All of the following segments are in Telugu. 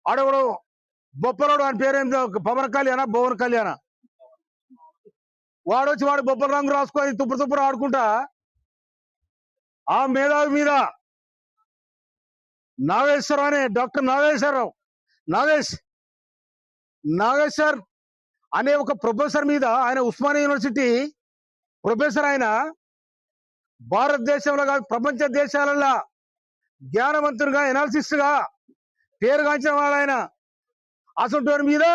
ఆడెవడు బొప్పలోడు అని పేరేం పవన్ కళ్యాణ భువన్ కళ్యాణ వాడొచ్చి వాడు బొప్పల రంగు రాసుకొని తుప్పుడు ఆడుకుంటా ఆ మేధావి మీద నాగేశ్వరరావు అనే డాక్టర్ నాగేశ్వర్ అనే ఒక ప్రొఫెసర్ మీద, ఆయన ఉస్మానియా యూనివర్సిటీ ప్రొఫెసర్, ఆయన భారతదేశంలో కాదు ప్రపంచ దేశాలలో జ్ఞానవంతునిగా ఎనాలిసిస్ట్ గా పేరుగాంచిన వాడు ఆయన. అసలు మీద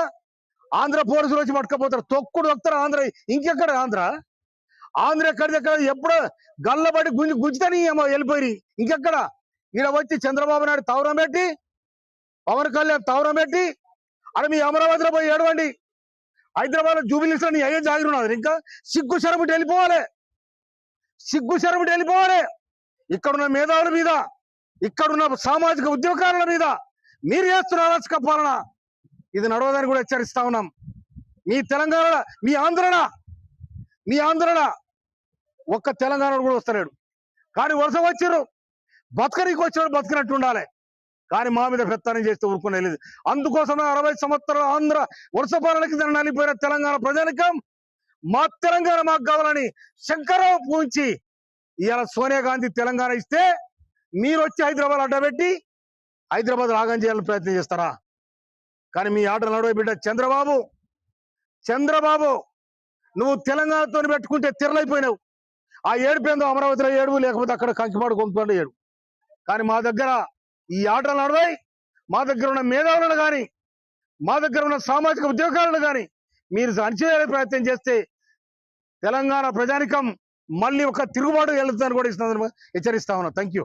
ఆంధ్ర పోలీసులు వచ్చి పట్టుకపోతారు, తొక్కుడు తొక్కుతారు. ఇంకెక్కడ ఆంధ్ర ఎక్కడిదెక్కడ ఎప్పుడు గల్లబడి గుంజుతని వెళ్ళిపోయి ఇంకెక్కడ. ఈడ వచ్చి చంద్రబాబు నాయుడు తవరం పెట్టి, పవన్ కళ్యాణ్ తవరం పెట్టి, అక్కడ మీ అమరావతిలో పోయి ఏడవండి. హైదరాబాద్ లో జూబిలీస్ నీ అయ్యే జాగిరున్నారు. ఇంకా సిగ్గు శరముటి వెళ్ళిపోవాలి. ఇక్కడున్న మేధావుల మీద, ఇక్కడున్న సామాజిక ఉద్యోగాల మీద మీరు చేస్తున్న అరాచక పాలన ఇది నడవదని కూడా హెచ్చరిస్తా ఉన్నాం. మీ తెలంగాణ, మీ ఆంధ్రన ఒక్క తెలంగాణ కూడా వస్తలేడు. కానీ వరుస వచ్చిర్రు, బతకనికి వచ్చినాడు బతికినట్టు ఉండాలి. కానీ మా మీద పెత్తనం చేస్తే ఊరుకునే లేదు. అందుకోసం 60 సంవత్సరాల ఆంధ్ర వరుస పాలనకి నలిపోయిన తెలంగాణ ప్రజానికం మా తెలంగాణ మాకు కావాలని శంకరరావు పూంచి ఇవాళ సోనియా గాంధీ తెలంగాణ ఇస్తే మీరు వచ్చి హైదరాబాద్ అడ్డబెట్టి హైదరాబాద్ రాగం చేయాలని ప్రయత్నం చేస్తారా? కానీ మీ ఆటలు నడవ బిడ్డ చంద్రబాబు నువ్వు తెలంగాణతో పెట్టుకుంటే తిరలైపోయినావు. ఆ ఏడుపేందో అమరావతిలో ఏడుపు, లేకపోతే అక్కడ కంకిపాడు కొంకిపాడు ఏడు. కానీ మా దగ్గర ఈ ఆటలు నడవాయి. మా దగ్గర ఉన్న మేధావులను కానీ, మా దగ్గర ఉన్న సామాజిక ఉద్యోగాలను కానీ మీరు అణచివేసే ప్రయత్నం చేస్తే తెలంగాణ ప్రజానికం మళ్ళీ ఒక తిరుగుబాటు వెళ్తుందని కూడా హెచ్చరిస్తా ఉన్నా. Thank you.